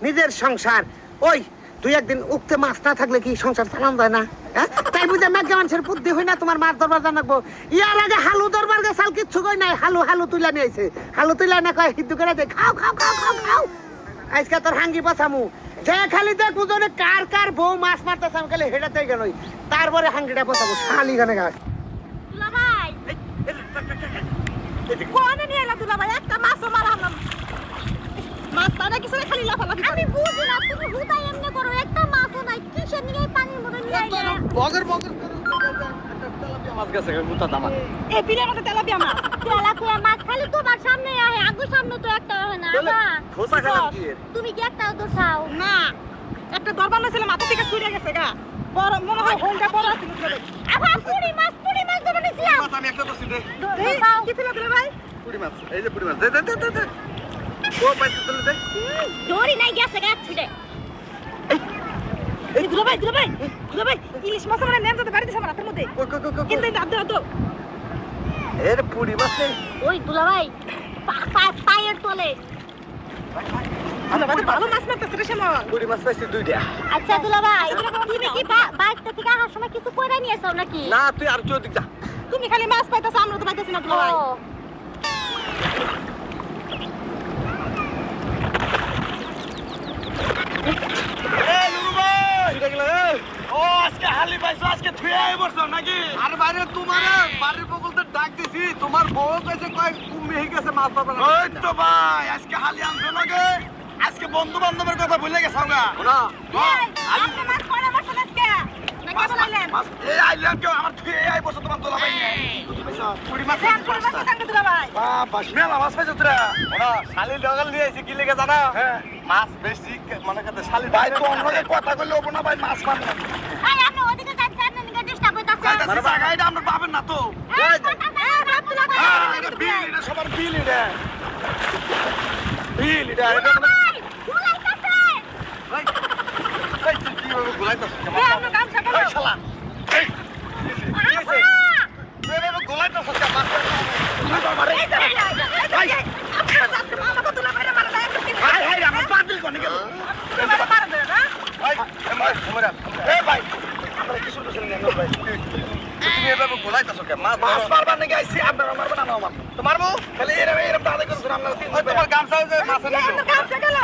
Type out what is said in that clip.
নিজের সংসার। ওই দুই একদিন উঠতে মাছ না থাকলে কি সংসার চালানো যায় না? হ্যাঁ, তাই বুঝে মেঘে মানুষের বুদ্ধি হই না তোমার মাছ ধরবার জানাবো। ইয়ার আগে হালু ধরবার গেছাল, কিচ্ছু কই নাই, হালু হালু তুইলা নিয়ে আইছে। হালু তুইলা না কয় হিদ্দু করে দে, খাও খাও খাও খাও খাও। আজকে তোর হাঙ্গি বাঁচামু, যে খালি দেখ বুঝনে কার কার বউ মাছ মারতেছে, আমি খালি হেঁটে দেয় গেলই, তারপরে হাঙ্গিটা বাঁচাবো শালি গানে গাছ। দুলাভাই কোনে নিয়ে এলা দুলাভাই, একটা মাছও মারলাম না। মাছ তারা কিছু না, খালি লাফালাফি। আমি বুঝি না তুমি হুদাই এমনি করো, একটা মাছও নাই, কিসের নিয়ে পানির মধ্যে নিয়ে আইলে? বগর বগর একটা তেলাপিয়া মাছ গেছে মুতা দামা। এই বিলের মধ্যে তেলাপিয়া মাছ, তেলাপিয়া মাছ খালি তোমার সামনে আহে, আগুর সামনে তো একটা হয় না। খোসা খেলাম কি এর? তুমি কি একটাও তো খাও না? একটা দরবার ছিল, মাথা থেকে ছুঁড়ে গেছে গা, বড় মনে হয় হোলটা বড় আছে। আবার পুরি মাছ ধরে নিছিলাম। মাছ আমি একটা দছি দে। কি ছিল দুলাভাই? পুরি মাছ, এই যে পুরি মাছ, দে দে দে দে। ও পাইতে চলে দে। দড়ি নাই গেছে গা ছুঁড়ে। এই দুলাভাই ইলিশ মাছ মানে নেম যেতে পারি দিছে আমার হাতের মধ্যে। কিন্তু এই দাঁত দাও। এর পুরি মাছ নেই। ওই দুলাভাই পায়ের তলে। আমরা ভালো মাছ মারতেছে রে শ্যামল। পুরি মাছ পাইছি দুইটা। আচ্ছা দুলাভাই, তুমি কি বাইকটা থেকে আসার সময় কিছু কইরা নিয়েছো নাকি? না তুই আর চোদিক যা। তুমি খালি মাছ পাইতেছ, আমরা তো পাইতেছি না দুলাভাই। এই নুরু ভাই, এটা গেল এই। ও আজকে হালি পাইছো, আজকে থুয়ে আই বসছো নাকি? আরে বাইরে তোমার বাড়ির বগলতে ডাক দিছি, তোমার বউ কইছে কয় কুম্মি হয়ে গেছে মাছ ধরবে না। ওই তো ভাই, আজকে হালি আনছো নাকি? আজকে বন্ধু বান্ধবের কথা ভুলে গেছো গা। না আপনি মাছ কয়টা মারছেন আজকে? নাকি বলাইলেন? মাছ এই আইলাম কেউ আমার থুয়ে আই বসছো, তোমার তোলা ভাই নাই। পুরি মাছ দেন কোন মাছ সঙ্গে দুলাভাই? বাস মেলা মাছ পাইছো তোরা। ওরা শালি ডগাল নিয়ে আইছে, কি লেগে জানা? মাছ বেশি মানে কত শালি ভাই তো অন্যকে কথা কইলে ওবো না ভাই, মাছ মার না। আই আপনি ওদিকে যাচ্ছেন না, নিকে ডিস্টার্ব হইতাছে। মানে জায়গাটা আমরা পাবেন না তো। এটা বিল, এটা সবার বিল, এটা বিল, এটা এটা মানে ভাই ভাই তুই কিভাবে গোলাইতাছিস? এই শালা এই তুই এভাবে গোলাইতাছিস কেন? মাছ মারে ভাই ভাই আমার পাতিল কোনে গেল? ভাই এই ভাই আমরা কিছু বুঝছেন না ভাই, তুমি এভাবে গোলাইতাছো কেন? মাছ মারবার নাকি আইছি, আপনারা মারবেন না? আমার তো মারবো, খালি এরকম এরকম দাদা করে আমরা তিন। তোমার গামছা যে মাছ এনে গামছা গেল।